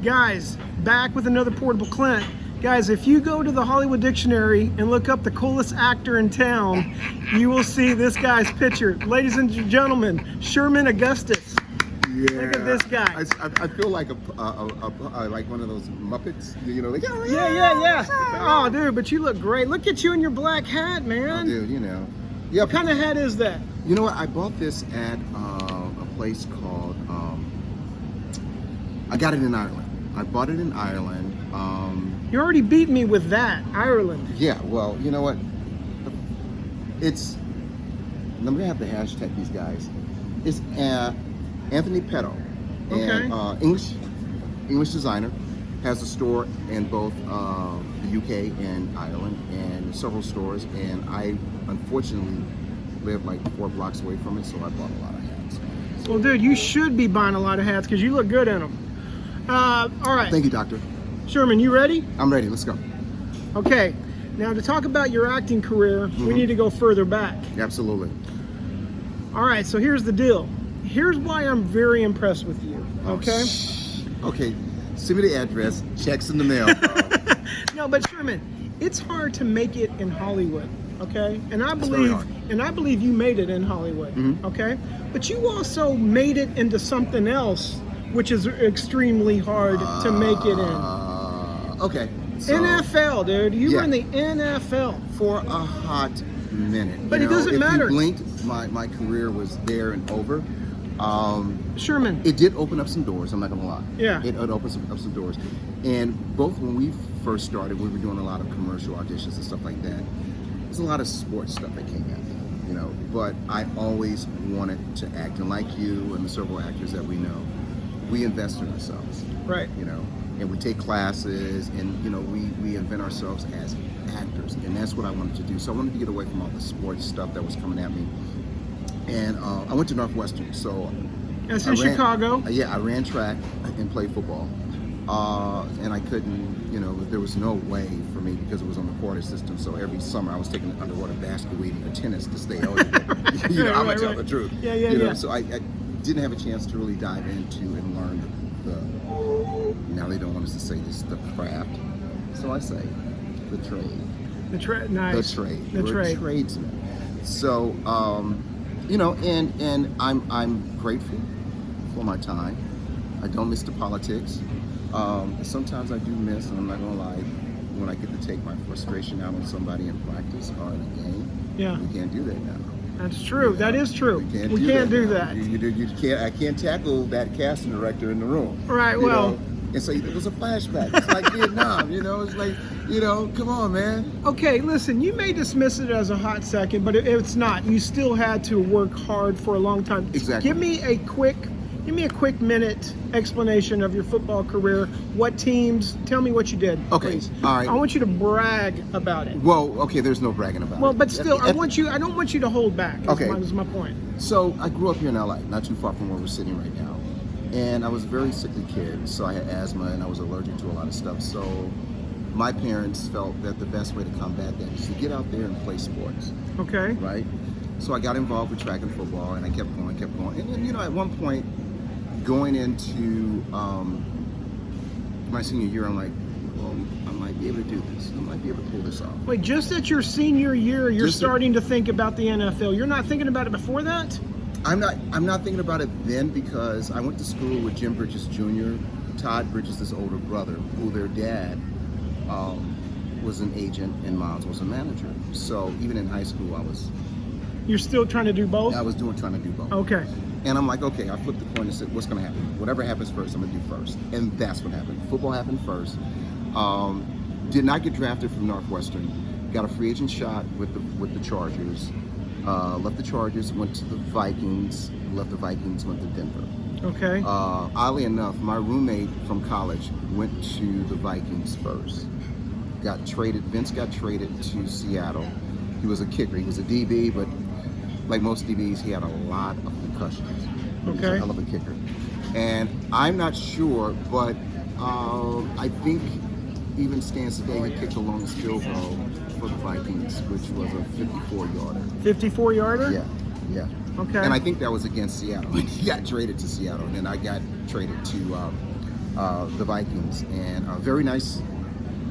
Guys, back with another Portable Clint. Guys, if you go to the Hollywood Dictionary and look up the coolest actor in town, you will see this guy's picture. Ladies and gentlemen, Sherman Augustus. Yeah. Look at this guy. I feel like like one of those Muppets, you know? Like, Yeah. Oh, dude, but you look great. Look at you in your black hat, man. Oh, dude, you know. Yeah. What kind of hat is that? You know what? I bought this at a place called. I got it in Ireland. I bought it in Ireland. You already beat me with that, Ireland. Yeah. Well, you know what? It's. I'm gonna have to hashtag these guys. It's Anthony Petto, and English designer, has a store in both the UK and Ireland, and several stores. And I unfortunately live like 4 blocks away from it, so I bought a lot of hats. Well, dude, you should be buying a lot of hats because you look good in them. All right. Thank you, Doctor. Sherman, you ready? I'm ready. Let's go. Okay. Now, to talk about your acting career, we need to go further back. Absolutely. All right, so here's the deal. Here's why I'm very impressed with you, okay? Okay, send me the address, checks in the mail. No, but Sherman, it's hard to make it in Hollywood, okay? And I very hard. believe you made it in Hollywood, okay? But you also made it into something else, which is extremely hard to make it in. Okay. So, NFL, dude. You were in the NFL. For a hot minute. But it doesn't matter. If you blinked, my career was there and over. Sherman. It did open up some doors, I'm not gonna lie. Yeah. It opened up some doors. And both when we first started, we were doing a lot of commercial auditions and stuff like that. There's a lot of sports stuff that came out, you know, but I always wanted to act. And like you and the several actors that we know, we invest in ourselves. Right. You know, and we take classes, and you know, we invent ourselves as actors, and that's what I wanted to do. So I wanted to get away from all the sports stuff that was coming at me. And I went to Northwestern, so That's in Chicago. Yeah, I ran track and played football, and I couldn't, you know, there was no way for me because it was on the quarter system. So every summer I was taking underwater basket weaving or tennis to stay eligible. You know, I'm gonna tell the truth. Yeah. You know, so I didn't have a chance to really dive into and learn the now they don't want us to say this, the craft. So I say the trade. Nice. The trade. The We're trade. tradesmen. So you know, and I'm grateful for my time. I don't miss the politics. Sometimes I do miss, and I'm not gonna lie, when I get to take my frustration out on somebody in practice or in a game. Yeah. We can't do that now. That's true. Yeah. That is true. We can't do that. You can't. I can't tackle that casting director in the room. Right. You Well. know? And so it was a flashback. It's like Vietnam. You know. It's like, you know, come on, man. Okay, listen, you may dismiss it as a hot second, but it's not. You still had to work hard for a long time. Exactly. Give me a quick minute explanation of your football career. What teams? Tell me what you did. Okay. Please. All right. I want you to brag about it. Well, okay. There's no bragging about it. Well, but still, I don't want you to hold back. Is my point. So I grew up here in LA, not too far from where we're sitting right now. And I was a very sickly kid, so I had asthma and I was allergic to a lot of stuff. So my parents felt that the best way to combat that is to get out there and play sports. Okay. Right? So I got involved with track and football, and I kept going. And then, you know, at one point, going into my senior year, I'm like, well, I might be able to do this. I might be able to pull this off. Wait, just at your senior year, you're starting to think about the NFL. You're not thinking about it before that? I'm not thinking about it then, because I went to school with Jim Bridges Jr., Todd Bridges' older brother, who their dad was an agent and Miles was a manager. So even in high school, You're still trying to do both? I was trying to do both. Okay. And I'm like, okay, I flipped the coin and said, what's going to happen? Whatever happens first, I'm going to do first. And that's what happened. Football happened first. Did not get drafted from Northwestern. Got a free agent shot with the Chargers. Left the Chargers, went to the Vikings. Left the Vikings, went to Denver. Okay. Oddly enough, my roommate from college went to the Vikings first. Vince got traded to Seattle. He was a kicker. He was a DB, but like most DBs, he had a lot of concussions. He was a hell of a kicker. And I'm not sure, but I think even stands today, he kicked the longest field goal for the Vikings, which was a 54-yarder. 54-yarder? Yeah. Okay. And I think that was against Seattle. He got traded to Seattle, and then I got traded to the Vikings, and a very nice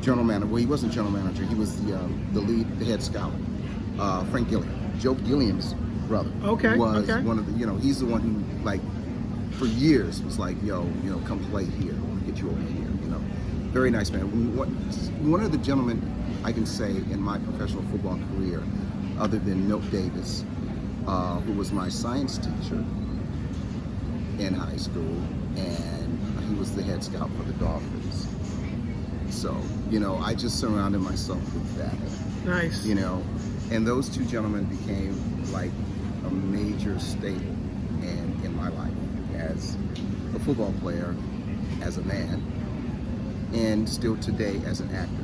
general manager. Well, he wasn't general manager. He was the head scout. Frank Gilliam, Joe Gilliam's brother. Okay. Was okay. one of the, he's the one who, like, for years was like, yo, come play here. We'll get you over here. Very nice man. One of the gentlemen I can say in my professional football career, other than Milt Davis, who was my science teacher in high school, and he was the head scout for the Dolphins. So, I just surrounded myself with that. Nice. And those two gentlemen became like a major staple in my life as a football player, as a man, and still today as an actor.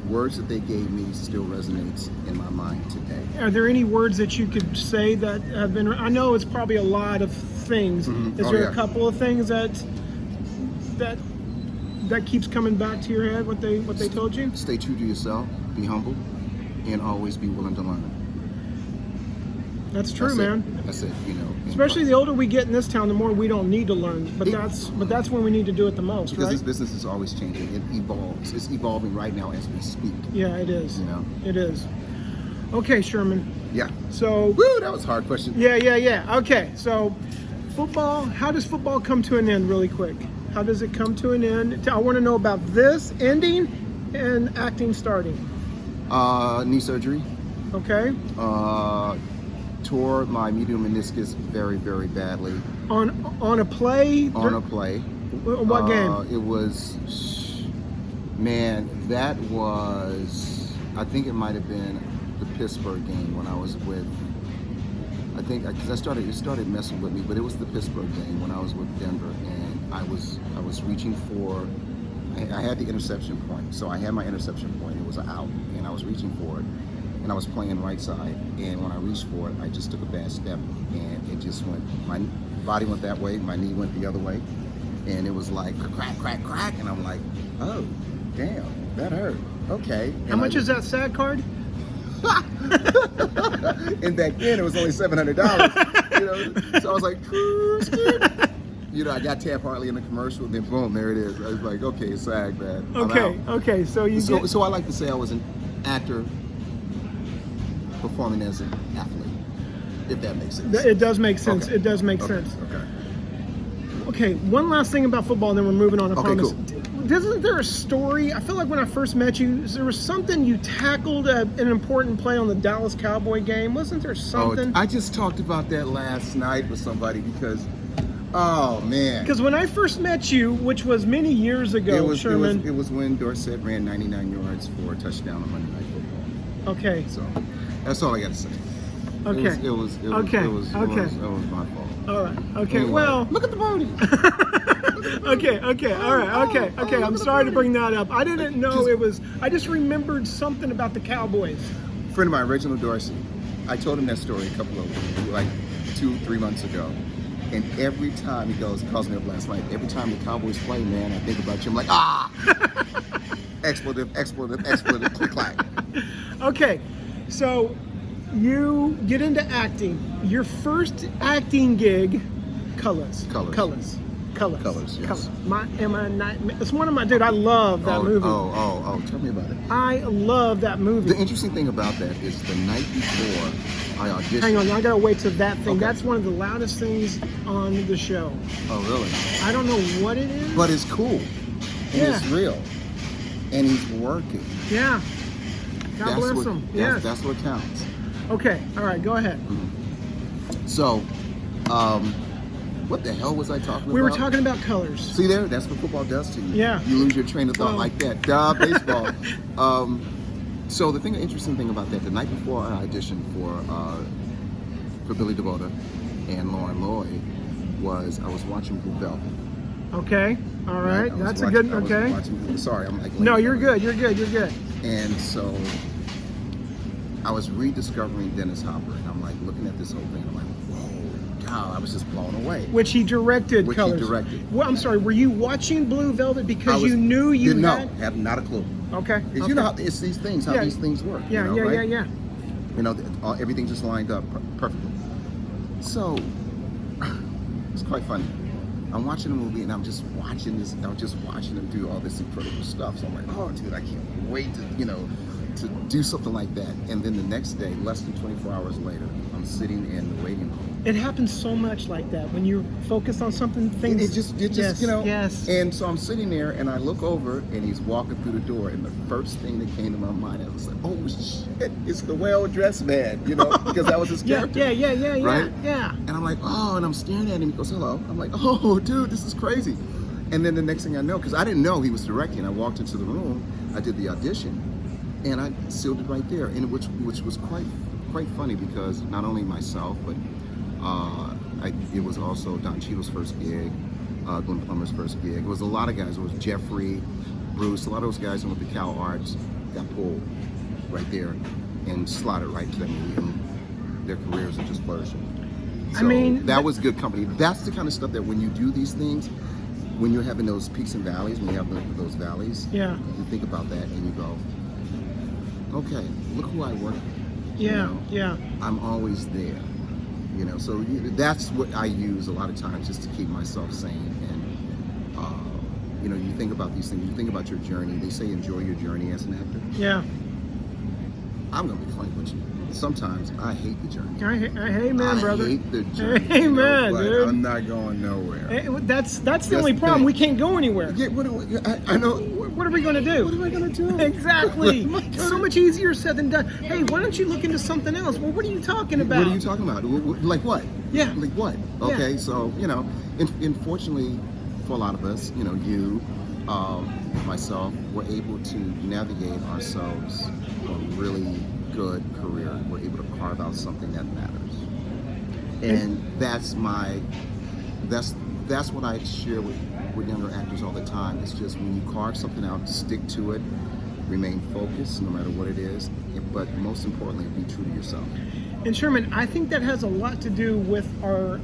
Words that they gave me still resonates in my mind today. Are there any words that you could say that have been? I know it's probably a lot of things. Mm-hmm. Is there a couple of things that keeps coming back to your head? What they told you? Stay true to yourself. Be humble, and always be willing to learn. That's true, man. That's it. Especially the older we get in this town, the more we don't need to learn. But that's when we need to do it the most, because right? this business is always changing. It evolves. It's evolving right now as we speak. Yeah, it is. It is. Okay, Sherman. Yeah. So. Woo, that was a hard question. Yeah. Okay, so football. How does football come to an end, really quick? How does it come to an end? I want to know about this ending and acting starting. Knee surgery. Okay. Tore my medial meniscus very, very badly. On a play? On a play. What game? It was, man, that was, I think it might have been the Pittsburgh game when I was with, I think, because it started messing with me, but it was the Pittsburgh game when I was with Denver, and I was reaching for, I had the interception point, so I had my interception point, it was an out, and I was reaching for it. And I was playing right side, and when I reached for it, I just took a bad step, and it just went, my body went that way, my knee went the other way, and it was like crack, crack, crack, and I'm like, oh, damn, that hurt. Okay. How much is that SAG card? And back then, it was only $700, so I was like, I got Tab Hartley in the commercial, and then boom, there it is. I was like, okay, SAG, man. Okay, so So I like to say I was an actor performing as an athlete, if that makes sense. It does make sense. Okay. It does make sense. Okay. Okay, one last thing about football, and then we're moving on, I promise. Cool. Isn't there a story? I feel like when I first met you, there was something you tackled an important play on the Dallas Cowboy game. Wasn't there something? I just talked about that last night with somebody because, oh man. Because when I first met you, which was many years ago, Sherman. It was when Dorsett ran 99 yards for a touchdown on Monday Night Football. Okay. So that's all I got to say. Okay. It was my fault. All right. Okay. Anyway, well. look at the body. Okay. All right. Okay. I'm sorry to bring that up. I didn't know it was. I just remembered something about the Cowboys. A friend of mine, Reginald Dorsey. I told him that story a couple of, like 2-3 months ago. And every time he calls me up last night, every time the Cowboys play, man, I think about you. I'm like, expletive, click, clack. Okay, so you get into acting. Your first acting gig, Colors. Yes. It's one of my, dude, I love that movie. Oh, tell me about it. I love that movie. The interesting thing about that is the night before I auditioned. Hang on, I gotta wait till that thing. Okay. That's one of the loudest things on the show. Oh, really? I don't know what it is. But it's cool. And it's real. And he's working. Yeah. God bless him. Yes. That's what counts. Okay, all right, go ahead. So, what the hell was I talking about? We were talking about Colors. See there? That's what football does to you. Yeah. You lose your train of thought like that. Baseball. So the interesting thing about that, the night before I auditioned for Billy DeVoe and Lauren Lloyd, was I was watching Blue Velvet. Okay. All right. That's a good. Okay. Sorry, I'm like. No, you're good. You're good. And so I was rediscovering Dennis Hopper, and I'm like looking at this whole thing. I'm like, whoa, God, I was just blown away. Which he directed. Colors. He directed. Well, I'm sorry. Were you watching Blue Velvet because you knew you had not a clue. Okay. You know how it's these things, these things work. Yeah, right? yeah. Everything just lined up perfectly. So it's quite funny. I'm watching the movie and I'm just watching him do all this incredible stuff. So I'm like, oh, dude, I can't wait to, to do something like that. And then the next day, less than 24 hours later, I'm sitting in the waiting room. It happens so much like that when you focus on something. Things. It just, yes, Yes. And so I'm sitting there and I look over and he's walking through the door. And the first thing that came to my mind, I was like, oh shit, it's the well-dressed man, because that was his character. Yeah. And I'm like, oh, and I'm staring at him. He goes, hello. I'm like, oh, dude, this is crazy. And then the next thing I know, because I didn't know he was directing, I walked into the room, I did the audition, and I sealed it right there. And which was quite funny because not only myself, but it was also Don Cheadle's first gig, Glenn Plummer's first gig. It was a lot of guys. It was Jeffrey, Bruce, a lot of those guys who went to Cal Arts got pulled right there and slotted right into that movie, and their careers are just flourishing. So that was good company. That's the kind of stuff that when you do these things, when you're having those peaks and valleys, when you have those valleys, you think about that and you go, okay, look who I work with. Yeah. I'm always there. So that's what I use a lot of times just to keep myself sane. And you think about these things. You think about your journey. They say enjoy your journey as an actor. Yeah. I'm gonna be frank with you. Sometimes I hate the journey. Hey, man, brother. I hate the journey. Hey, man, dude. I'm not going nowhere. That's the only problem. We can't go anywhere. Yeah, I know. What are we going to do? What am I going to do? Exactly. So much easier said than done. Hey, why don't you look into something else? Well, what are you talking about? What are you talking about? Like what? Yeah. Like what? Okay, so, unfortunately for a lot of us, you, myself, we're able to navigate ourselves a really good career. We're able to carve out something that matters. And that's what I share with younger actors all the time. It's just when you carve something out, stick to it, remain focused no matter what it is, but most importantly, be true to yourself. And Sherman, I think that has a lot to do with our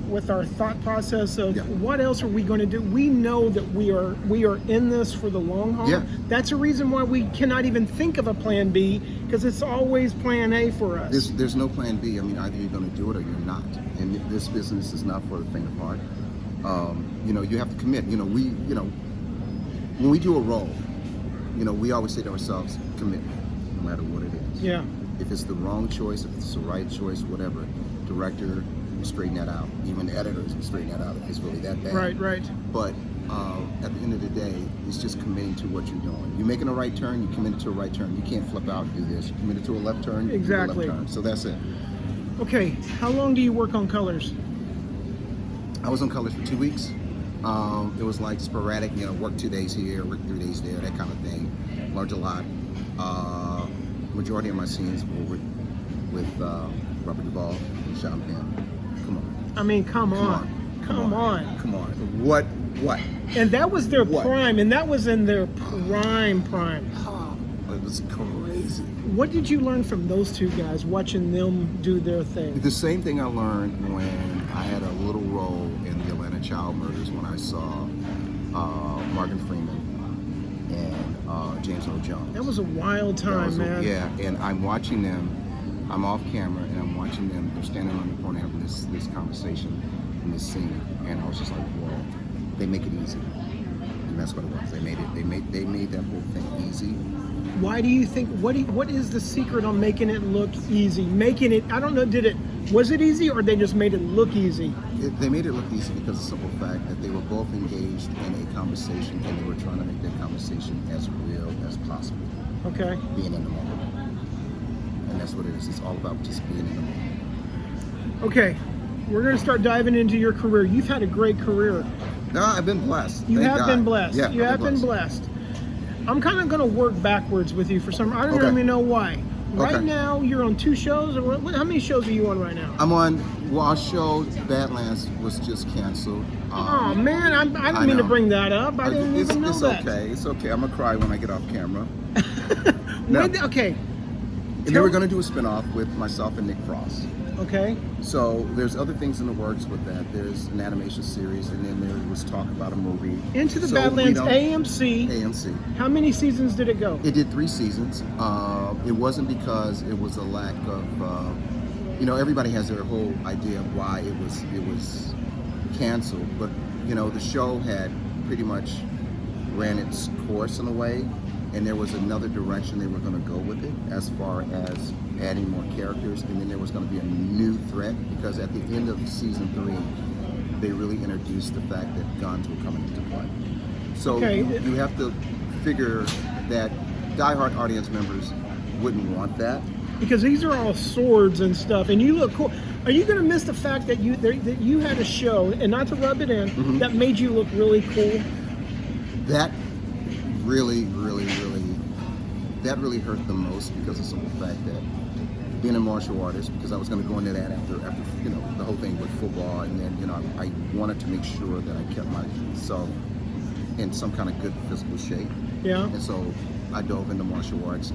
thought process of what else are we going to do. We know that we are in this for the long haul. Yeah. That's a reason why we cannot even think of a plan B, because it's always plan A for us. There's no plan B. I mean, either you're going to do it or you're not. And this business is not for the faint of heart. You have to commit. When we do a role, we always say to ourselves, commitment, no matter what it is. Yeah. If it's the wrong choice, if it's the right choice, whatever, director will straighten that out. Even editors will straighten that out if it's really that bad. Right. But at the end of the day, it's just committing to what you're doing. You're making a right turn, you committed to a right turn. You can't flip out and do this. You committed to a left turn, you do a left turn. So that's it. Okay, how long do you work on colors? I was on colors for 2 weeks. It was like sporadic, work 2 days here, work 3 days there, that kind of thing. Learned a lot. Majority of my scenes were with Robert Duvall and Sean Penn. Come on. I mean, come on. What? And that was their prime, and that was in their prime. Oh, it was crazy. What did you learn from those two guys, watching them do their thing? The same thing I learned when I had a little role in the Atlanta child murders, when I saw Morgan Freeman and James Earl Jones. That was a wild time, man. Yeah, and I'm watching them. I'm off camera, and I'm watching them. They're standing on the corner having this conversation in this scene, and I was just like, whoa, they make it easy. And that's what it was. They made that whole thing easy. Why do you think? What is the secret on making it look easy? Making it, I don't know. Was it easy, or they just made it look easy? They made it look easy because of the simple fact that they were both engaged in a conversation, and they were trying to make that conversation as real as possible. Okay. Being in the moment. And that's what it is. It's all about just being in the moment. Okay. We're going to start diving into your career. You've had a great career. No, I've been blessed. You Thank have God. been blessed. Yeah, you have been blessed. I'm kind of going to work backwards with you for some. I don't even know why. Right now, you're on 2 shows. How many shows are you on right now? I'm on. Our show Badlands was just canceled. Oh man, I didn't mean to bring that up. I didn't even know that. It's okay. It's okay. I'm gonna cry when I get off camera. Okay. And they were gonna do a spinoff with myself and Nick Frost. Okay. So there's other things in the works with that. There's an animation series, and then there was talk about a movie. Into the Badlands, AMC. AMC. How many seasons did it go? It did 3 seasons. It wasn't because it was a lack of, everybody has their whole idea of why it was canceled. But you know, the show had pretty much ran its course in a way, and there was another direction they were going to go with it as far as adding more characters, and then there was going to be a new threat, because at the end of season 3, they really introduced the fact that guns were coming into play. So you have to figure that diehard audience members wouldn't want that. Because these are all swords and stuff, and you look cool. Are you going to miss the fact that you had a show, and not to rub it in, that made you look really cool? That really hurt the most, because of the simple fact that being a martial artist, because I was going to go into that after you know, the whole thing with football, and then, you know, I wanted to make sure that I kept myself in some kind of good physical shape. Yeah. And so I dove into martial arts.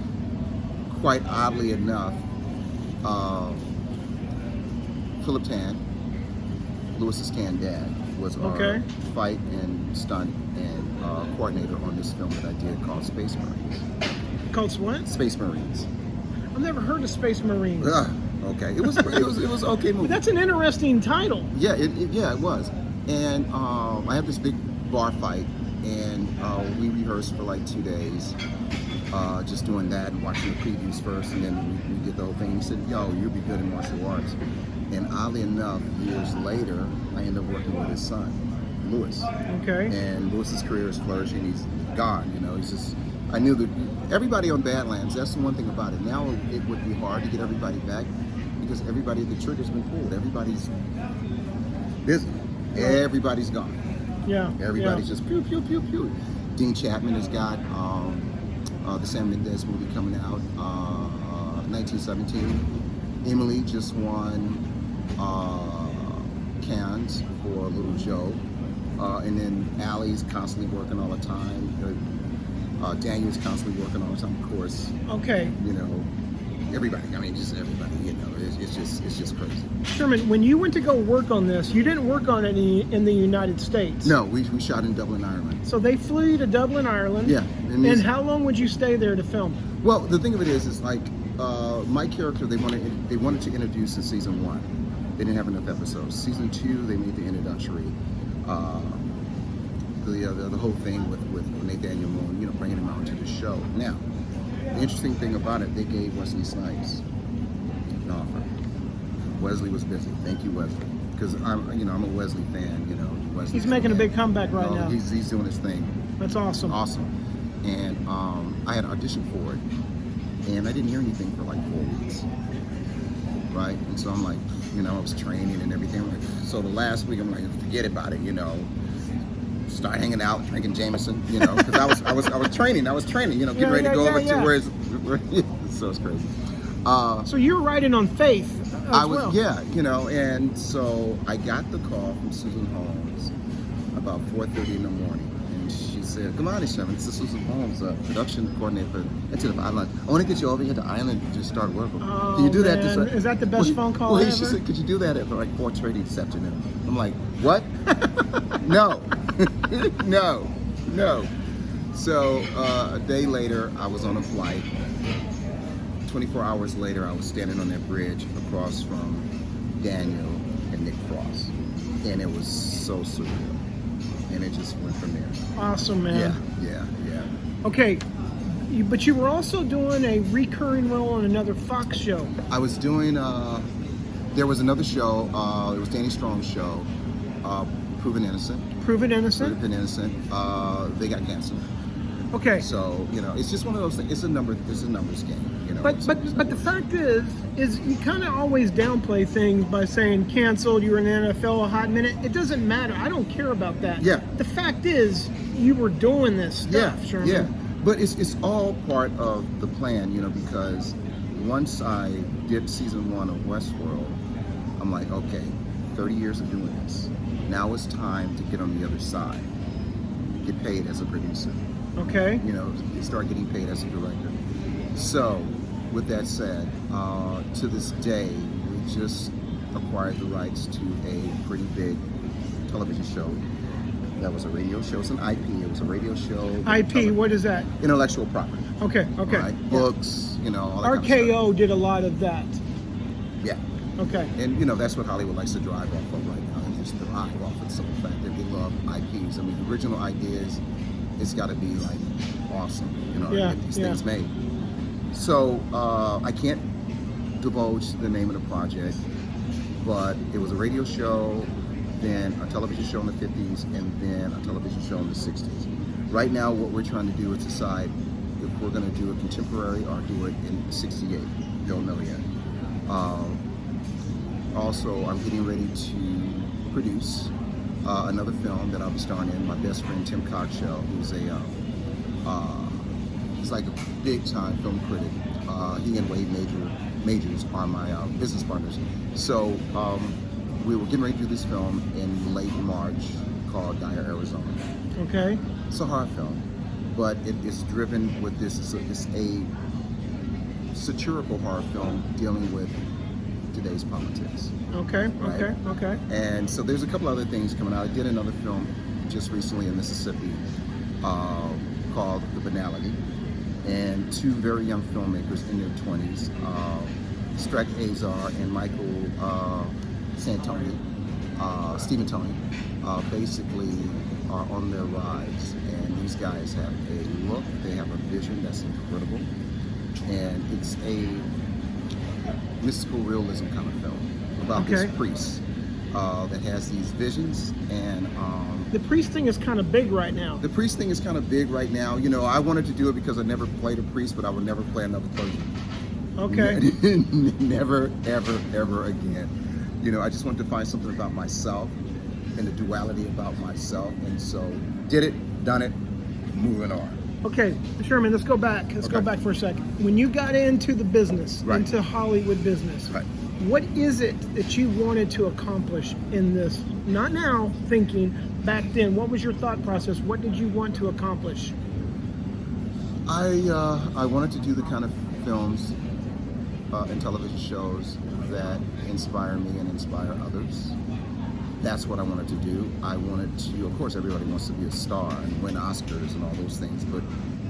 Quite oddly enough, Philip Tan, Lewis's Tan dad, was our fight and stunt and coordinator on this film that I did called Space Marines. Called what? Space Marines. I've never heard of Space Marines. Okay, it was okay movie. But that's an interesting title. Yeah, it was. And I had this big bar fight, and we rehearsed for like 2 days, just doing that and watching the previews first, and then we did the whole thing. He said, "Yo, you'll be good in martial arts." And oddly enough, years later, I ended up working with his son, Lewis. Okay. And Lewis's career is flourishing. He's gone. You know, he's just. I knew that everybody on Badlands. That's the one thing about it. Now it would be hard to get everybody back, because everybody, the trigger's been pulled. Everybody's busy. Everybody's gone. Yeah. Everybody's just pew pew pew pew. Dean Chapman has got the Sam Mendes movie coming out, 1917. Emily just won Cannes for Little Joe, and then Allie's constantly working all the time. Daniel's constantly working all the time, of course. Okay. You know, everybody. I mean, just everybody. You know, it's just crazy. Sherman, when you went to go work on this, you didn't work on it in the United States. No, we shot in Dublin, Ireland. So they flew you to Dublin, Ireland. Yeah. And how long would you stay there to film? Well, the thing of it is like my character. They wanted to introduce in season 1. They didn't have enough episodes. Season 2, they made the introductory. The whole thing with Nathaniel Moon, you know, bringing him out to the show. Now, the interesting thing about it, they gave Wesley Snipes an offer. Wesley was busy. Thank you, Wesley, because I'm a Wesley fan. You know, Wesley's he's making a big comeback right now. He's doing his thing. That's awesome. Awesome. And I had auditioned for it, and I didn't hear anything for like 4 weeks. Right, and so I'm like, you know, I was training and everything. So the last week, I'm like, forget about it. You know. Start hanging out, drinking Jameson, you know, because I was training, you know, getting ready to go over to where so it's crazy. So you're riding on faith as well. Yeah, you know, and so I got the call from Susan Holmes about 4:30 in the morning, and she said, "Come on, Sherman, this is Susan Holmes, production coordinator for I want to get you over here to Ireland and just start working. Can you do that?" Is that the best phone call ever? She said, "Could you do that at like 4:30 this afternoon?" I'm like, "What? No." No. So a day later, I was on a flight. 24 hours later, I was standing on that bridge across from Daniel and Nick Frost, and it was so surreal. And it just went from there. Awesome, man. Yeah. Okay, but you were also doing a recurring role on another Fox show. I was doing. There was another show. It was Danny Strong's show. Proven Innocent. They got canceled. Okay. So, you know, it's just one of those things. It's a numbers game, you know. But the fact is you kind of always downplay things by saying canceled, you were in the NFL a hot minute. It doesn't matter. I don't care about that. Yeah. The fact is you were doing this stuff, Sherman. Yeah. But it's all part of the plan, you know, because once I did season 1 of Westworld, I'm like, okay, 30 years of doing this. Now it's time to get on the other side, get paid as a producer. Okay. You know, start getting paid as a director. So, with that said, to this day, we just acquired the rights to a pretty big television show. That was a radio show. It's an IP. It was a radio show. IP, what is that? Intellectual property. Okay. Right? Books, you know, all that RKO kind of stuff. did a lot of that. Yeah. Okay. And, you know, that's what Hollywood likes to drive off of right now. just thrive off of the simple fact that they love IPs. I mean, original ideas, it's got to be like awesome, you know, to get these things made. So I can't divulge the name of the project, but it was a radio show, then a television show in the 50s, and then a television show in the 60s. Right now, what we're trying to do is decide if we're going to do a contemporary or do it in 68. Don't know yet. Also, I'm getting ready to produce another film that I'll be starring in. My best friend Tim Coxshell, who's he's like a big-time film critic. He and Wade Majors are my business partners. So we were getting ready to do this film in late March called Dyer, Arizona. Okay. It's a horror film, but it is driven with this. It's a satirical horror film dealing with today's politics. Okay, right? okay. And so there's a couple other things coming out. I did another film just recently in Mississippi called The Banality, and two very young filmmakers in their 20s, Streck Azar and Michael Santoni, Stephen Tony, basically are on their rise. And these guys have a look, they have a vision that's incredible, and it's a mystical realism kind of film about this priest that has these visions. And the priest thing is kind of big right now. The priest thing is kind of big right now. You know, I wanted to do it because I never played a priest, but I would never play another clergyman. Okay. Never, ever, ever again. You know, I just wanted to find something about myself and the duality about myself. And so did it, done it, moving on. Okay, Sherman, let's go back. Let's go back for a second. When you got into the business, into Hollywood business, what is it that you wanted to accomplish in this? Not now, thinking back then. What was your thought process? What did you want to accomplish? I wanted to do the kind of films and television shows that inspire me and inspire others. That's what I wanted to do. I wanted to, of course, everybody wants to be a star and win Oscars and all those things, but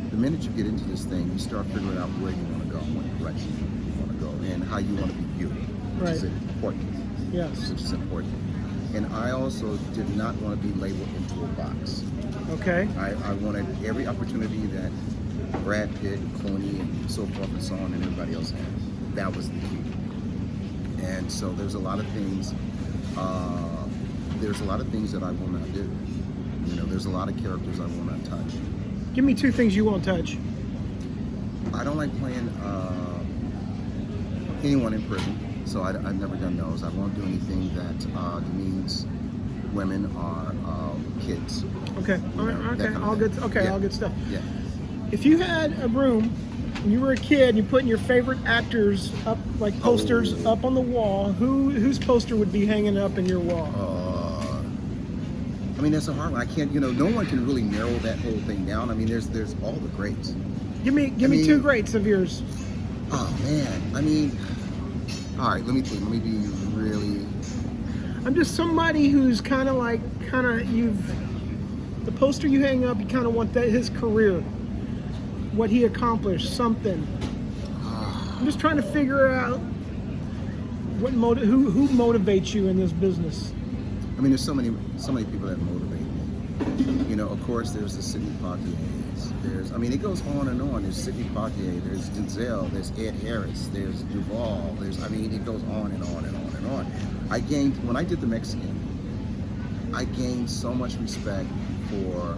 the minute you get into this thing, you start figuring out where you want to go, what direction you want to go, and how you want to be viewed, which is important. Yes. Which is important. And I also did not want to be labeled into a box. Okay. I wanted every opportunity that Brad Pitt, Clooney, and so forth and so on, and everybody else had. That was the key. And so there's a lot of things. There's a lot of things that I will not do. You know, there's a lot of characters I will not touch. Give me two things you won't touch. I don't like playing anyone in prison, so I've never done those. I won't do anything that demeans women or kids. Okay, all right, all good. Okay, all good stuff. Yeah. If you had a room and you were a kid and you put your favorite actors up, like posters up on the wall, whose poster would be hanging up in your wall? I mean, that's a hard one. I can't, you know, no one can really narrow that whole thing down. I mean, there's all the greats. Give me two greats of yours. Oh man, I mean, all right, let me think. Let me be really. I'm just somebody who's kind of the poster you hang up, you kind of want his career, what he accomplished, something. I'm just trying to figure out who motivates you in this business. I mean, there's so many people that motivate me. You know, of course, there's the Sidney Poitiers. I mean, it goes on and on. There's Sidney Poitier, there's Denzel, there's Ed Harris, there's Duvall. It goes on and on and on and on. When I did The Mexican, I gained so much respect for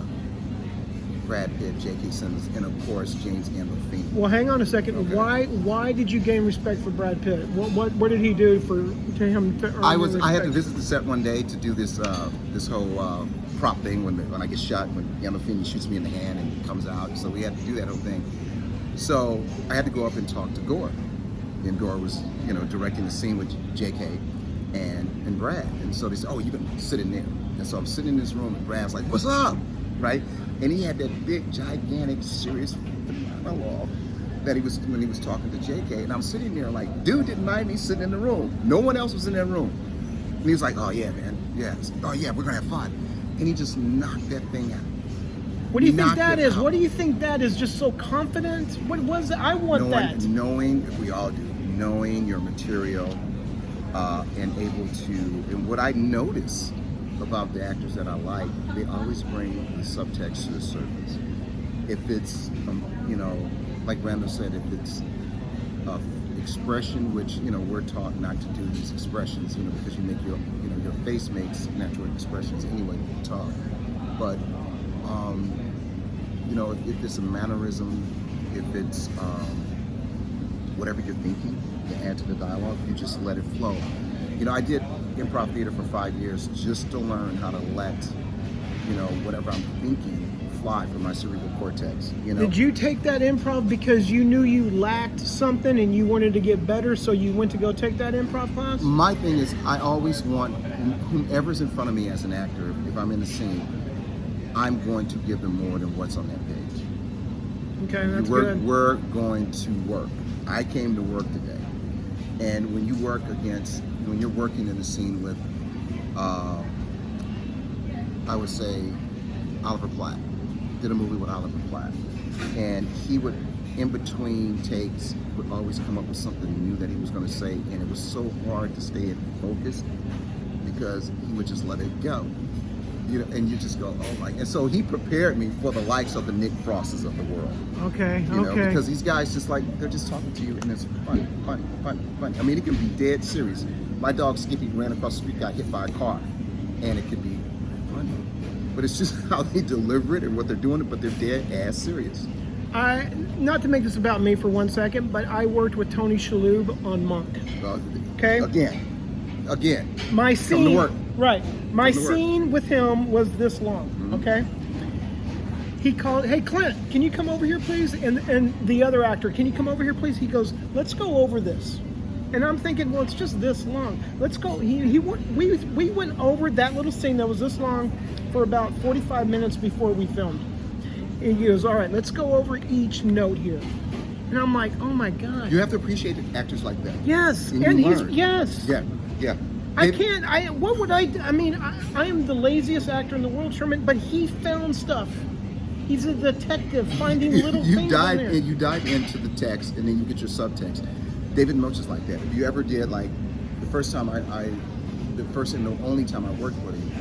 Brad Pitt, J.K. Simmons, and of course James Gandolfini. Well, hang on a second. Okay. Why did you gain respect for Brad Pitt? What did he do to him? I had to visit the set one day to do this whole prop thing when I get shot, when Gandolfini shoots me in the hand and comes out. So we had to do that whole thing. So I had to go up and talk to Gore, and Gore was directing the scene with J.K. and Brad, and so they said, "Oh, you can sit in there." And so I'm sitting in this room, and Brad's like, "What's up?" Right? And he had that big, gigantic, serious monologue that when he was talking to JK, and I'm sitting there like, dude didn't mind me sitting in the room. No one else was in that room. And he was like, "Oh yeah, man, yeah, oh yeah, we're gonna have fun." And he just knocked that thing out. What do you think that is? What do you think that is? Just so confident? What was it? I want that. Knowing, we all do, knowing your material and able to, and what I noticed about the actors that I like, they always bring the subtext to the surface. If it's, you know, like Randall said, if it's expression, which, you know, we're taught not to do these expressions, you know, because you make your, you know, your face makes natural expressions anyway when you talk. But, you know, if it's a mannerism, if it's whatever you're thinking, you add to the dialogue, you just let it flow. You know, I did improv theater for 5 years just to learn how to let, you know, whatever I'm thinking fly from my cerebral cortex, you know. Did you take that improv because you knew you lacked something and you wanted to get better, so you went to go take that improv class? My thing is, I always want whomever's in front of me as an actor, if I'm in the scene, I'm going to give them more than what's on that page. Okay, that's good. We're going to work. I came to work today. And when you're working in the scene with, I would say, Oliver Platt. Did a movie with Oliver Platt. And he would, in between takes, would always come up with something new that he was going to say. And it was so hard to stay focused because he would just let it go. You know, and you just go, oh my. And so he prepared me for the likes of the Nick Frosses of the world. Okay, you know, because these guys just like, they're just talking to you and it's funny. I mean, it can be dead serious. My dog Skippy ran across the street, got hit by a car, and it could be funny. But it's just how they deliver it and what they're doing, but they're dead ass serious. Not to make this about me for 1 second, but I worked with Tony Shalhoub on Monk. Okay? Again. My scene, come to work. Right. My scene with him was this long, okay? He called, hey Clint, can you come over here please? And the other actor, can you come over here please? He goes, let's go over this. And I'm thinking, well, it's just this long. Let's go. We went over that little scene that was this long for about 45 minutes before we filmed. And he goes, all right, let's go over each note here. And I'm like, oh my God. You have to appreciate actors like that. Yes. And he's, learn. yes. Yeah. I mean, I am the laziest actor in the world, Sherman, but he found stuff. He's a detective finding little things in there. You dive into the text and then you get your subtext. David Milch is like that. If you ever did, like, the first and the only time I worked with him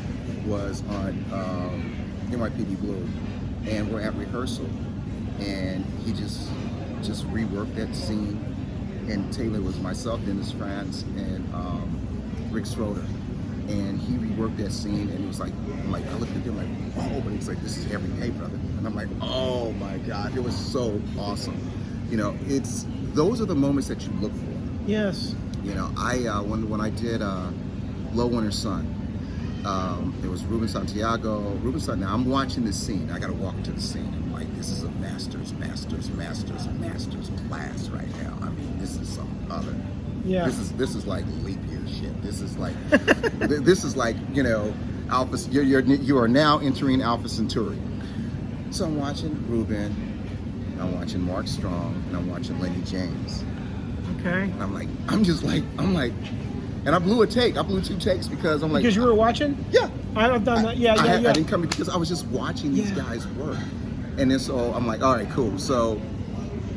was on NYPD Blue, and we're at rehearsal, and he just reworked that scene, and Taylor was myself, Dennis Franz, and Rick Schroeder, and he reworked that scene, and it was like, I looked at him like, oh, but he's like, this is every day, brother, and I'm like, oh my God, it was so awesome. You know, those are the moments that you look for. Yes. You know, when I did Low Winter Sun, there was Ruben Santiago. Now I'm watching this scene. I got to walk into the scene. I'm like, this is a master's class right now. I mean, this is some other. Yeah. This is like leap year shit. This is like, this is like, you know, Alpha. You are now entering Alpha Centauri. So I'm watching Ruben. I'm watching Mark Strong, and I'm watching Lenny James. Okay. And I'm like, and I blew a take. I blew 2 takes because I'm like. Because you were watching? Yeah. I've done that. Yeah. I didn't come because I was just watching these guys work. And then so I'm like, all right, cool. So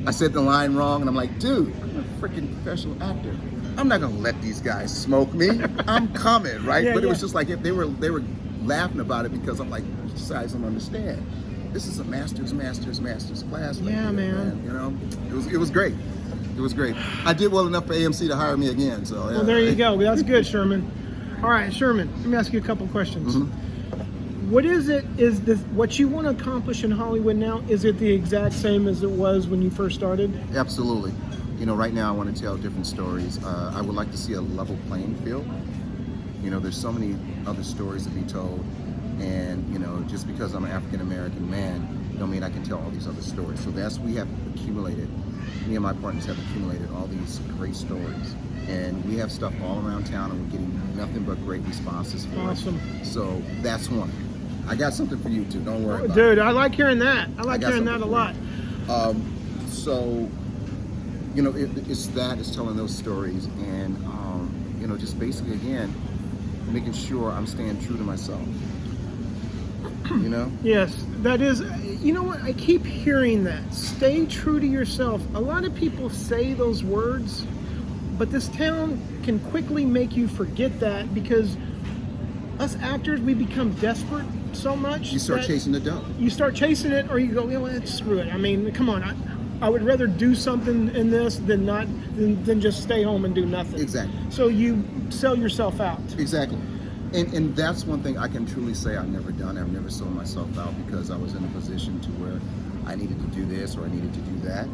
I said the line wrong, and I'm like, dude, I'm a freaking professional actor. I'm not gonna let these guys smoke me. I'm coming, right? But it was just like they were laughing about it because I'm like, you guys don't understand. This is a master's class. Right here, man. You know, it was great. It was great. I did well enough for AMC to hire me again. So yeah. Well, there you go. That's good, Sherman. All right, Sherman. Let me ask you a couple questions. What is it? Is this what you want to accomplish in Hollywood now? Is it the exact same as it was when you first started? Absolutely. You know, right now I want to tell different stories. I would like to see a level playing field. You know, there's so many other stories to be told. And, you know, just because I'm an African-American man, don't mean I can tell all these other stories. So we have accumulated, me and my partners have accumulated all these great stories. And we have stuff all around town, and we're getting nothing but great responses for Awesome. it. So that's one. I got something for you too, don't worry about Dude, it. I like hearing that. I like hearing that a lot. So, you know, it's telling those stories, and, you know, just basically, again, making sure I'm staying true to myself. You know? Yes, that is, you know what, I keep hearing that. Stay true to yourself. A lot of people say those words, but this town can quickly make you forget that because us actors, we become desperate so much. You start that chasing the dough. You start chasing it, or you go, you know what, screw it. I mean, come on. I would rather do something in this than just stay home and do nothing. Exactly. So you sell yourself out. Exactly. And that's one thing I can truly say I've never done. I've never sold myself out because I was in a position to where I needed to do this or I needed to do that.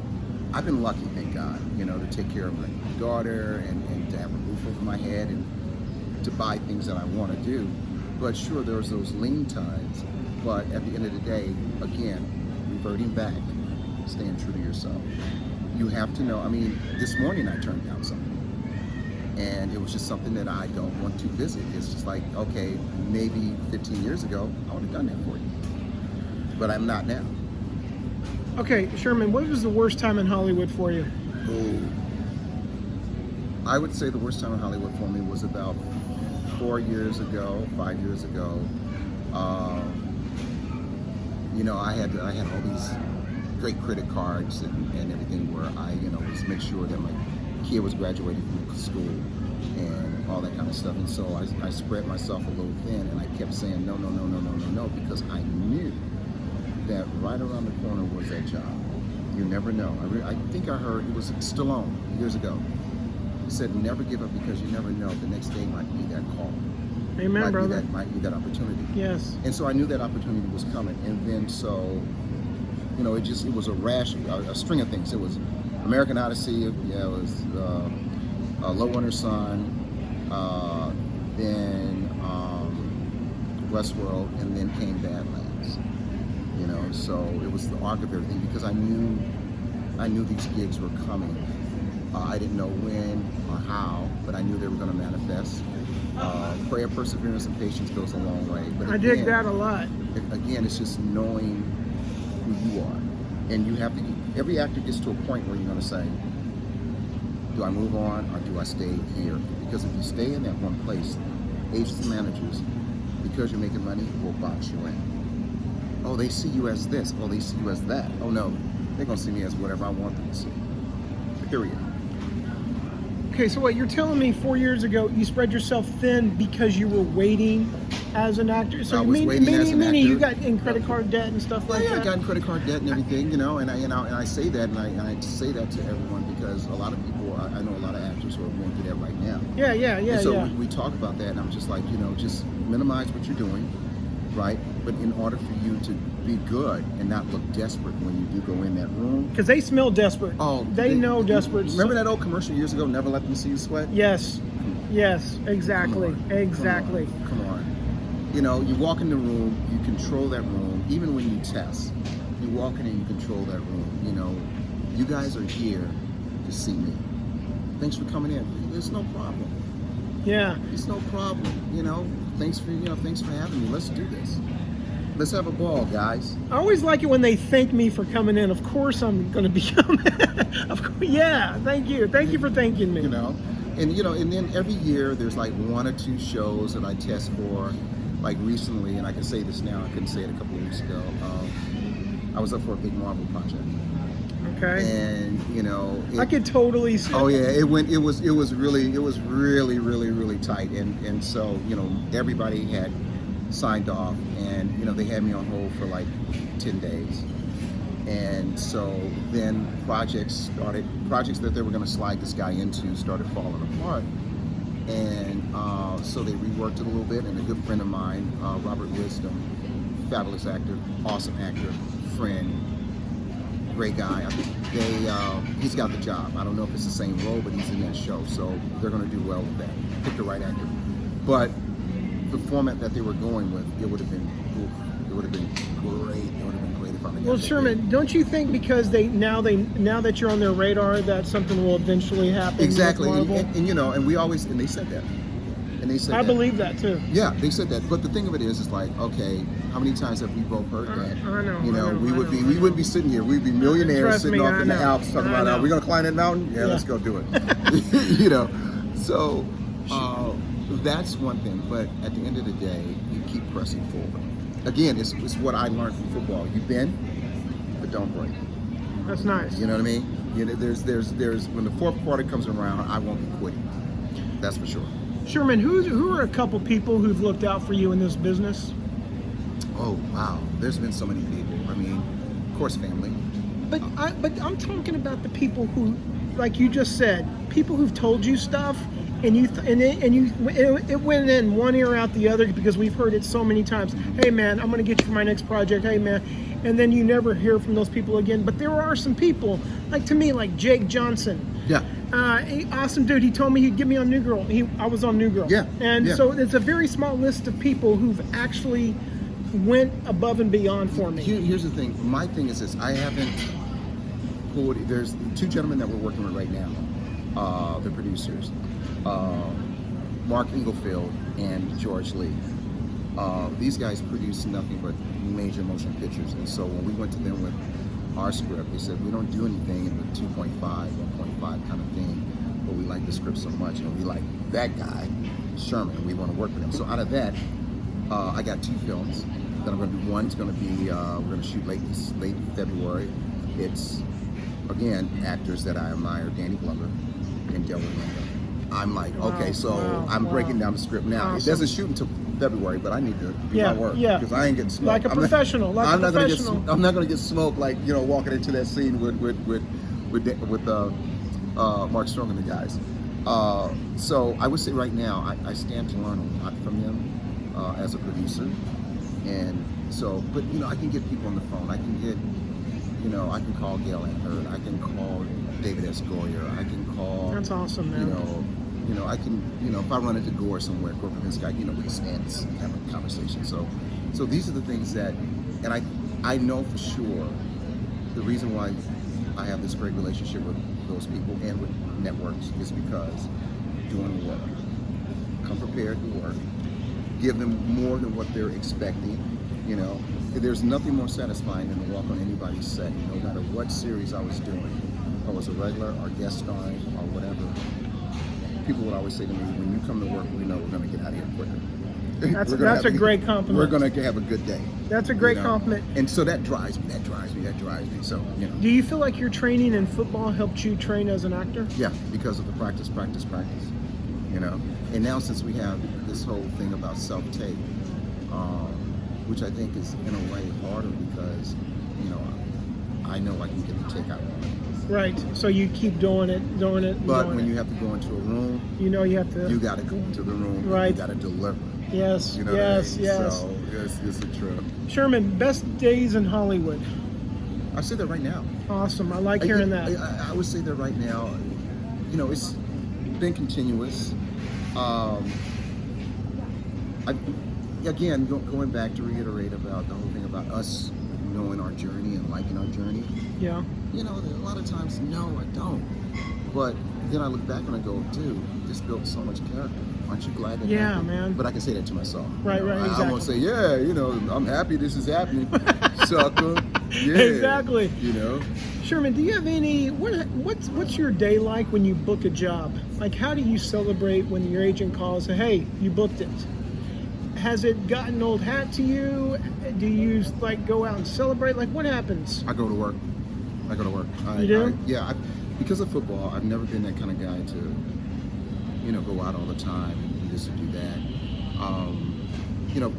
I've been lucky, thank God, to take care of my daughter and to have a roof over my head and to buy things that I want to do. But sure, there's those lean times. But at the end of the day, again, reverting back, staying true to yourself. You have to know, this morning I turned down something. And it was just something that I don't want to visit. It's just like, okay, maybe 15 years ago, I would have done that for you. But I'm not now. Okay, Sherman, what was the worst time in Hollywood for you? Oh. I would say the worst time in Hollywood for me was about 5 years ago. I had all these great credit cards and everything where I, was make sure that my kid was graduating from school and all that kind of stuff. And so I spread myself a little thin and I kept saying no, because I knew that right around the corner was that job. You never know. I think I heard, it was Stallone years ago. He said, never give up because you never know. The next day might be that call. Amen, brother. Might be that opportunity. Yes. And so I knew that opportunity was coming. And then so, it was a string of things. It was American Odyssey, it was Low Winter Sun, then Westworld, and then came Badlands. So it was the arc of everything because I knew these gigs were coming. I didn't know when or how, but I knew they were going to manifest. Prayer, perseverance, and patience goes a long way. But I dig that a lot. Again, it's just knowing who you are. And you have to, every actor gets to a point where you're going to say, do I move on or do I stay here? Because if you stay in that one place, agents and managers, because you're making money, will box you in. Oh, they see you as this. Oh, they see you as that. Oh no, they're going to see me as whatever I want them to see. Period. Okay, so what you're telling me 4 years ago, you spread yourself thin because you were waiting as an actor. So I was waiting as an actor. You got in credit card debt and stuff like that. Yeah, I got in credit card debt and everything, and I say that, and I say that to everyone because a lot of people, I know a lot of actors who are going through that right now. Yeah. And so we talk about that, and I'm just like, just minimize what you're doing, right? But in order for you to be good and not look desperate when you do go in that room. Because they smell desperate. Oh, they know desperate. Remember that old commercial years ago, Never Let Them See You Sweat? Yes, exactly. Come on. You walk in the room, you control that room, even when you test. You walk in and you control that room. You guys are here to see me. Thanks for coming in. There's no problem. Yeah. It's no problem. Thanks for having me. Let's do this. Let's have a ball, guys. I always like it when they thank me for coming in. Of course I'm going to be coming. Of course, yeah, thank you. Thank you for thanking me. And then every year there's like 1 or 2 shows that I test for. Like recently, and I can say this now, I couldn't say it a couple of weeks ago. I was up for a big Marvel project. Okay. And I could totally see. Oh yeah, it was really tight, and so everybody had signed off, and they had me on hold for like 10 days, and so then projects that they were going to slide this guy into started falling apart, and so they reworked it a little bit, and a good friend of mine, Robert Wisdom, fabulous actor, awesome actor, friend, great guy. I think he's got the job. I don't know if it's the same role, but he's in that show, so they're going to do well with that. Pick the right actor. But the format that they were going with, it would have been great. It would have been great if I had. Well, Sherman, don't you think because now that you're on their radar, that something will eventually happen? Exactly, with Marvel? and we always, and they said that. I believe that too. Yeah, they said that. But the thing of it is like, okay, how many times have we both heard that? I know. We would be sitting here. We'd be millionaires sitting off in the Alps talking about, are we going to climb that mountain? Yeah, let's go do it. So that's one thing. But at the end of the day, you keep pressing forward. Again, it's what I learned from football. You bend, but don't break. That's nice. You know what I mean? There's when the fourth quarter comes around, I won't be quitting. That's for sure. Sherman, who are a couple people who've looked out for you in this business? Oh wow, there's been so many people. I mean, of course, family. But I'm talking about the people who, like you just said, people who've told you stuff, and it went in one ear out the other because we've heard it so many times. Hey man, I'm going to get you for my next project. Hey man, and then you never hear from those people again. But there are some people, like to me, like Jake Johnson. Yeah. Awesome dude. He told me he'd get me on New Girl. I was on New Girl. Yeah. And yeah. so it's a very small list of people who've actually went above and beyond for me. Here's the thing. My thing is this. I haven't pulled. There's two gentlemen that we're working with right now. The producers, Mark Inglefield and George Lee. These guys produce nothing but major motion pictures, and so when we went to them with our script, they said we don't do anything in the 2.5, 1.5 kind of thing, but we like the script so much, and we like that guy, Sherman, and we want to work with him. So out of that, I got 2 films that I'm going to do. One's going to be we're going to shoot late February. It's again actors that I admire, Danny Glover and Delroy Lindo. I'm like, okay, so I'm breaking down the script now. Awesome. It doesn't shoot until February, but I need to do my work because I ain't getting smoked. Like a professional. I'm not gonna get smoked like walking into that scene with Mark Strong and the guys. So I would say right now I stand to learn a lot from them as a producer, and so but I can get people on the phone. I can get I can call Gail Ann Hurd. I can call David S. Goyer. I can call. That's awesome, man. I can, if I run into Gore somewhere, Gore from this guy, we can stand and have a conversation. So these are the things that, and I know for sure the reason why I have this great relationship with those people and with networks is because doing the work, come prepared to work, give them more than what they're expecting. There's nothing more satisfying than to walk on anybody's set, no matter what series I was doing, if I was a regular or guest starring or whatever. People would always say to me, when you come to work, we know we're going to get out of here quicker. That's a great compliment. We're going to have a good day. That's a great compliment. And so that drives me. So, Do you feel like your training in football helped you train as an actor? Yeah, because of the practice. And now since we have this whole thing about self-tape, which I think is in a way harder because, I know I can get the take out on it. Right. So you keep doing it. But when you have to go into a room, you have to. You got to go into the room. Right. You got to deliver. Yes. You know yes. what I mean? Yes. So it's a trip. Sherman, best days in Hollywood. I say that right now. Awesome. I like hearing that. I would say that right now. It's been continuous. Again, going back to reiterate about the whole thing about us knowing our journey and liking our journey. Yeah. A lot of times, no, I don't. But then I look back and I go, dude, this built so much character. Aren't you glad that happened? Man. But I can say that to myself. Right, exactly. I won't say, I'm happy this is happening, sucker. Yeah. Exactly. Sherman, do you have any, what's your day like when you book a job? Like, how do you celebrate when your agent calls and, hey, you booked it? Has it gotten old hat to you? Do you go out and celebrate? Like, what happens? I go to work. You do? Because of football, I've never been that kind of guy to, go out all the time and do this or do that.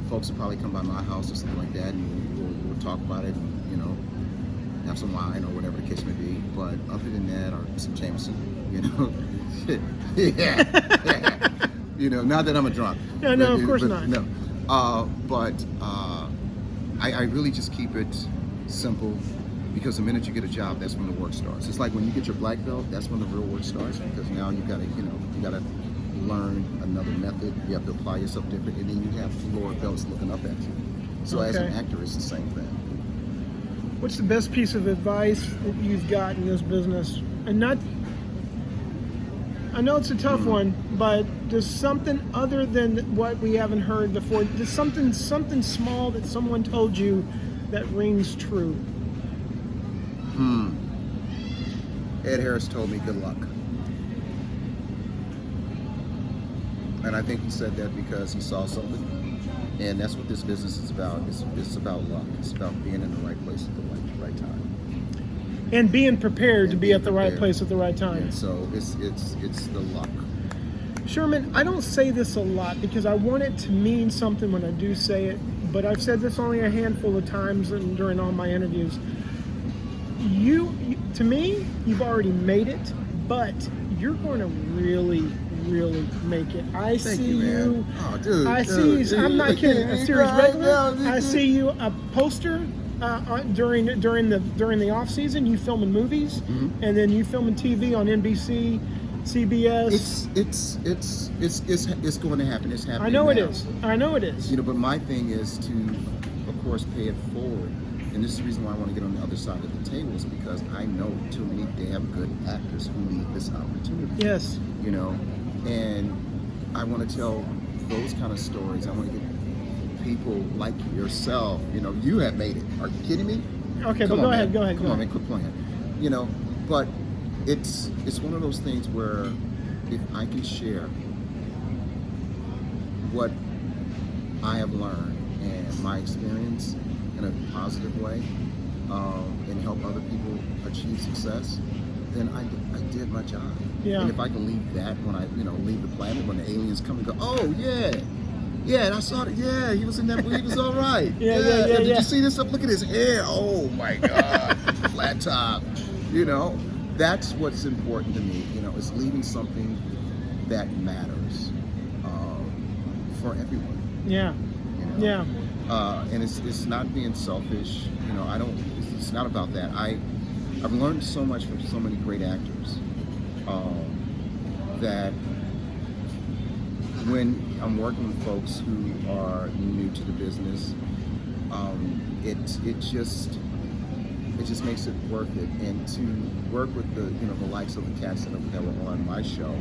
Folks will probably come by my house or something like that, and we'll talk about it, and, have some wine or whatever the case may be. But other than that, or some Jameson, yeah. Not that I'm a drunk. No, of course not. No. But I really just keep it simple, because the minute you get a job, that's when the work starts. It's like when you get your black belt, that's when the real work starts, because now you gotta learn another method. You have to apply yourself different, and then you have lower belts looking up at you. So as an actor, it's the same thing. What's the best piece of advice that you've got in this business? And I know it's a tough one, but just something other than what we haven't heard before. Just something small that someone told you that rings true. Ed Harris told me good luck. And I think he said that because he saw something. And that's what this business is about. It's about luck. It's about being in the right place at the right time. And being prepared to be at the right place at the right time. And so it's the luck. Sherman, I don't say this a lot because I want it to mean something when I do say it, but I've said this only a handful of times and during all my interviews. To me, you've already made it, but you're going to really make it. I see you. Oh, dude. I see you. I'm not kidding. A series regular. I see you a poster during the off season. You filming movies, and then you filming TV on NBC, CBS. It's going to happen. It's happening. I know now. it is. I know it is. You know, but my thing is to, of course, pay it forward. And this is the reason why I want to get on the other side of the table, is because I know too many damn good actors who need this opportunity. Yes. You know, and I want to tell those kind of stories. I want to get people like yourself. You know, you have made it. Are you kidding me? Okay, Come but on, go ahead. Come on, man, quit playing. You know, but it's one of those things where if I can share what I have learned and my experience in a positive way, and help other people achieve success, then I did my job. Yeah. And if I can leave that when I, leave the planet, when the aliens come and go, oh yeah, and I saw it. Yeah, he was in that movie. He was all right. Yeah. Did you see this stuff? Look at his hair. Oh my God, flat top. You know, that's what's important to me. You know, it's leaving something that matters for everyone. Yeah. You know? Yeah. And it's not being selfish. You know, it's not about that. I've learned so much from so many great actors that when I'm working with folks who are new to the business, it just makes it worth it. And to work with the likes of the cats that were on my show,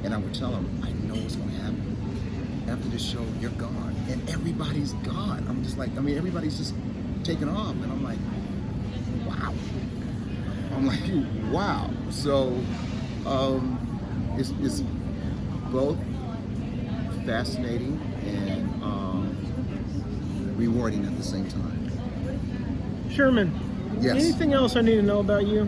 and I would tell them, I know what's going to happen. After this show, you're gone, and everybody's gone. I'm just like, everybody's just taking off, and I'm like, wow. So, it's both fascinating and rewarding at the same time. Sherman, Yes. anything else I need to know about you?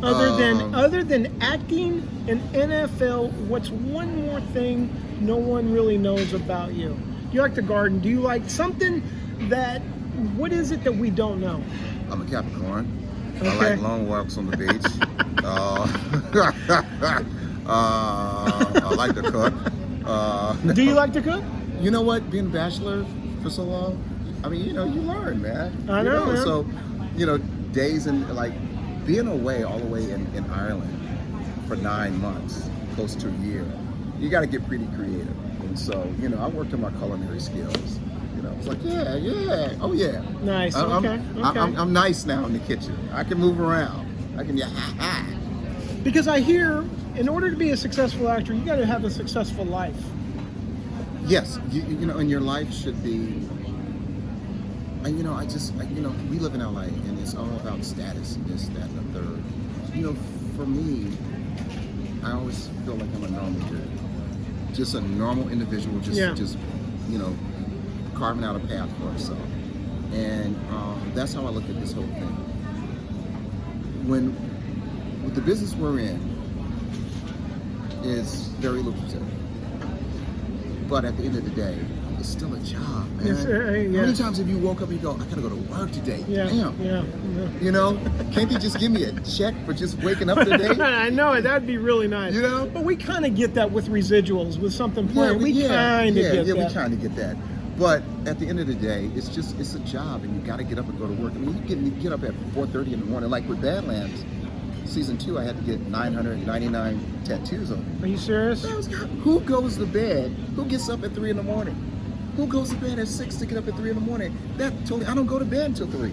Other than acting in NFL, what's one more thing no one really knows about you? You like to garden. Do you like something what is it that we don't know? I'm a Capricorn. Okay. I like long walks on the beach. I like to cook. Do you like to cook? You know what? Being a bachelor for so long, you learn, man. I know, man. So, days being away all the way in Ireland for 9 months, close to a year, you got to get pretty creative. And so, I worked on my culinary skills. It's like, oh yeah. Nice. Okay. I'm nice now in the kitchen. I can move around. I can, Because I hear, in order to be a successful actor, you got to have a successful life. Yes, and your life should be. And we live in LA, and it's all about status, and this, that, and the third. For me, I always feel like I'm a normal dude, just a normal individual, just carving out a path for himself, and that's how I look at this whole thing. With the business we're in is very lucrative, but at the end of the day, it's still a job, man. Yes, How many times have you woke up and you go, I gotta go to work today? Yeah. Damn. Can't they just give me a check for just waking up today? I know, that'd be really nice. But we kind of get that with residuals, with something playing. We kind of get that. We kind of get that. But at the end of the day, it's a job, and you got to get up and go to work. You get up at 4:30 in the morning. Like with Badlands, season 2, I had to get 999 tattoos on me. Are you serious? Who goes to bed? Who gets up at 3 in the morning? Who goes to bed at 6 to get up at 3 in the morning? I don't go to bed until 3.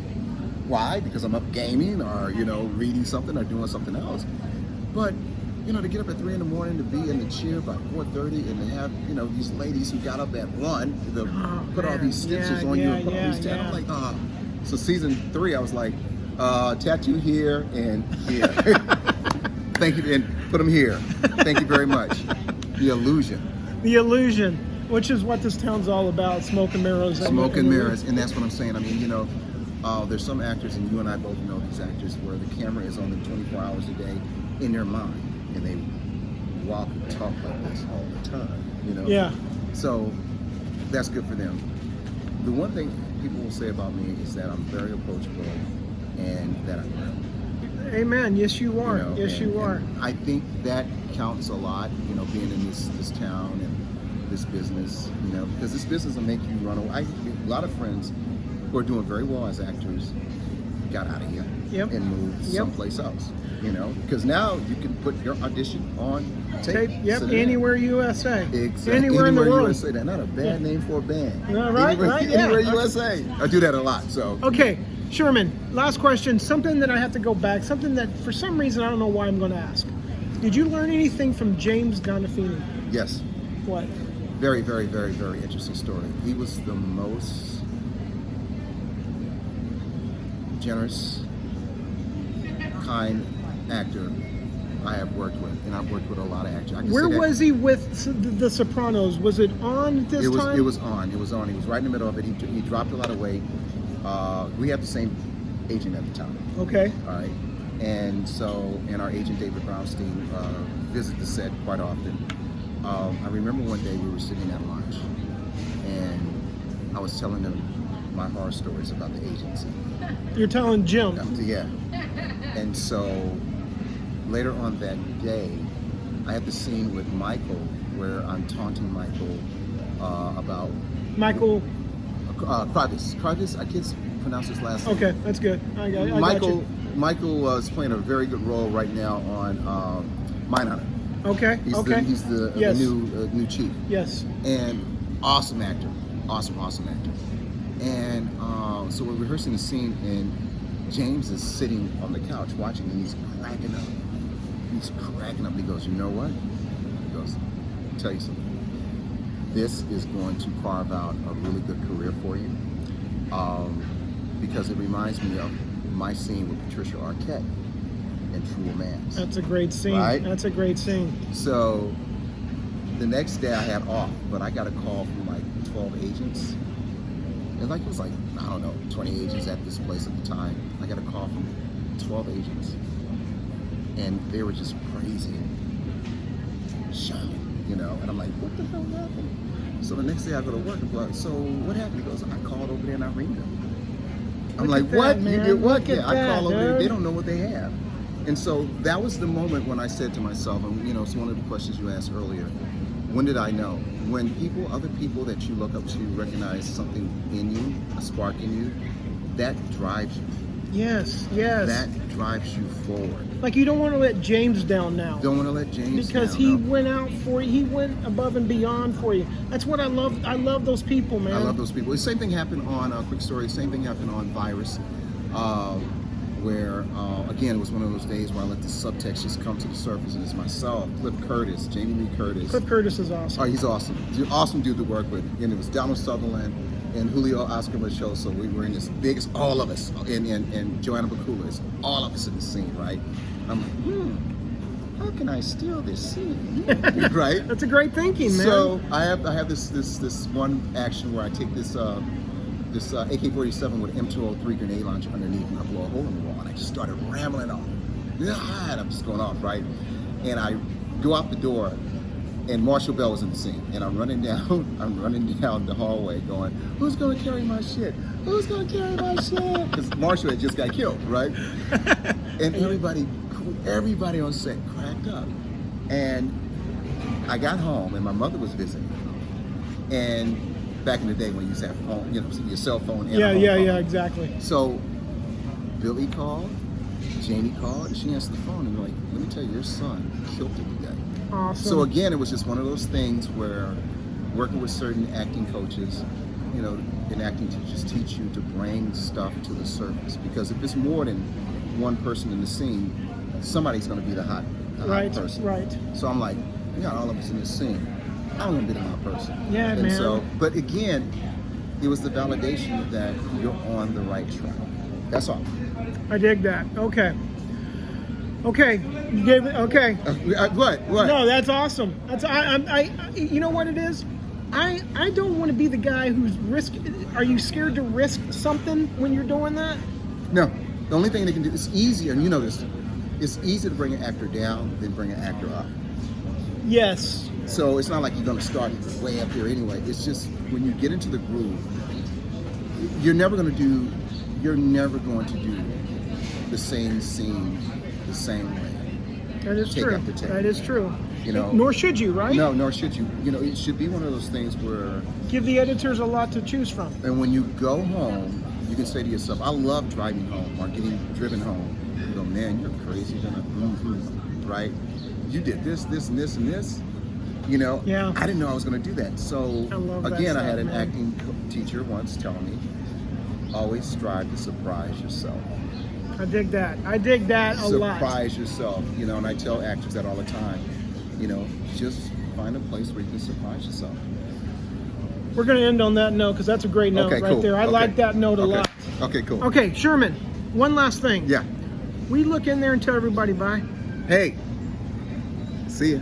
Why? Because I'm up gaming or reading something or doing something else. But to get up at 3 in the morning, to be in the chair by 4:30, and to have these ladies who got up at 1 to put all these stencils on you and put all these tattoos. I'm like, So season 3, I was like, tattoo here and here. Thank you, and put them here. Thank you very much. The illusion, which is what this town's all about. Smoke and mirrors. Smoke and mirrors, and that's what I'm saying. There's some actors, and you and I both know these actors, where the camera is on them 24 hours a day in their mind, and they walk and talk like this all the time, you know? Yeah. So that's good for them. The one thing people will say about me is that I'm very approachable and that I'm real. Amen. Yes, you are. You know, yes, you are. and I think that counts a lot, you know, being in this town and this business, you know, because this business will make you run away. A lot of friends who are doing very well as actors got out of here Yep. and moved Yep. someplace else, you know, because now you can put your audition on tape. Yep. Sit down. Anywhere USA. Exactly. Anywhere in the world. USA. That's not a bad name for a band. No, right, Anywhere, right, yeah. Anywhere USA. I do that a lot. So Okay, Sherman, last question. Something that I have to go back, something that for some reason I don't know why I'm going to ask. Did you learn anything from James Gandolfini? yes, What? very, very, very, very interesting story. He was the most generous, kind actor I have worked with, and I've worked with a lot of actors. I can Where say that was he with The Sopranos? Was it on at this time? It was on. He was right in the middle of it. He dropped a lot of weight. We had the same agent at the time. Okay. All right. And so, and our agent David Brownstein visited the set quite often. I remember one day we were sitting at lunch, and I was telling him my horror stories about the agency. You're telling Jim. Yeah. And so later on that day, I had the scene with Michael where I'm taunting Michael about Michael. Kravis. I can't pronounce his last name. Okay, that's good. I got you. Michael was playing a very good role right now on Mindhunter. Okay. He's the Yes. new chief. Yes. And awesome actor. Awesome actor. And so we're rehearsing the scene, and James is sitting on the couch watching, and he's cracking up. He goes, you know what? He goes, I'll tell you something. This is going to carve out a really good career for you, because it reminds me of my scene with Patricia Arquette in True Romance. That's a great scene. Right? That's a great scene. So the next day I had off, but I got a call from like 12 agents. And like it was like, I don't know, 20 agents at this place at the time. I got a call from 12 agents. And they were just praising Sherman, you know. And I'm like, what the hell happened? So the next day I go to work and I'm like, so what happened? He goes, I called over there and I ringed them. I'm like, what? You did what? Yeah, I call over there. They don't know what they have. And so that was the moment when I said to myself, and you know, it's one of the questions you asked earlier, when did I know? When other people that you look up to recognize something in you, a spark in you, that drives you. Yes. That drives you forward. Like you don't want to let James down now. Don't want to let James because down, he no. went out for you. He went above and beyond for you. That's what I love. I love those people, man. I love those people. The same thing happened on quick story. Same thing happened on Virus, where again it was one of those days where I let the subtext just come to the surface, and it's myself, Cliff Curtis, Jamie Lee Curtis. Cliff Curtis is awesome. Oh, he's awesome. Awesome dude to work with. And it was Donald Sutherland and Julio Oscar Machoso. We were in this biggest, all of us, and Joanna Bakula, all of us in the scene, right? I'm like, how can I steal this scene? Right? That's a great thinking, man. So I have this one action where I take this AK-47 with an M203 grenade launcher underneath, and I blow a hole in the wall, and I just started rambling off. And I'm just going off, right? And I go out the door, and Marshall Bell was in the scene, and I'm running down the hallway going, who's gonna carry my shit? Who's gonna carry my shit? Because Marshall had just got killed, right? And everybody on set cracked up. And I got home, and my mother was visiting. And back in the day when you used to have phone, you know, your cell phone. And yeah, exactly. So Billy called, Jamie called, and she answered the phone, and they're like, let me tell you, your son killed it today. Awesome. So again, it was just one of those things where working with certain acting coaches, you know, and acting teachers teach you to bring stuff to the surface, because if it's more than one person in the scene, somebody's going to be the hot person. Right. So I'm like, you got all of us in this scene. I'm going to be the hot person. Yeah, and man. So, but again, it was the validation that you're on the right track. That's all. I dig that. Okay. You gave it. Okay. What? No, that's awesome. That's you know what it is? I don't want to be the guy who's Are you scared to risk something when you're doing that? No. The only thing they can do, it's easier, and you know this, it's easier to bring an actor down than bring an actor up. Yes. So it's not like you're going to start way up here anyway. It's just when you get into the groove, you're never going to do the same scene the same way. That is Take true. after take. That is true. You know, Nor should you, right? No, nor should you. You know, it should be one of those things where, Give the editors a lot to choose from. and when you go home, you can say to yourself, I love driving home or getting driven home. You go, man, you're crazy. You're gonna, right? You did this, this, and this, and this. You know, Yeah. I didn't know I was going to do that. So I love that again, I stuff, had an man. acting teacher once tell me, always strive to surprise yourself. I dig that. I dig that a lot. Surprise yourself, you know, and I tell actors that all the time. You know, just find a place where you can surprise yourself. We're going to end on that note because that's a great note Okay, right cool. there. I Okay. like that note a Okay. lot. Okay, cool. Okay, Sherman, one last thing. Yeah. We look in there and tell everybody bye. Hey, see ya.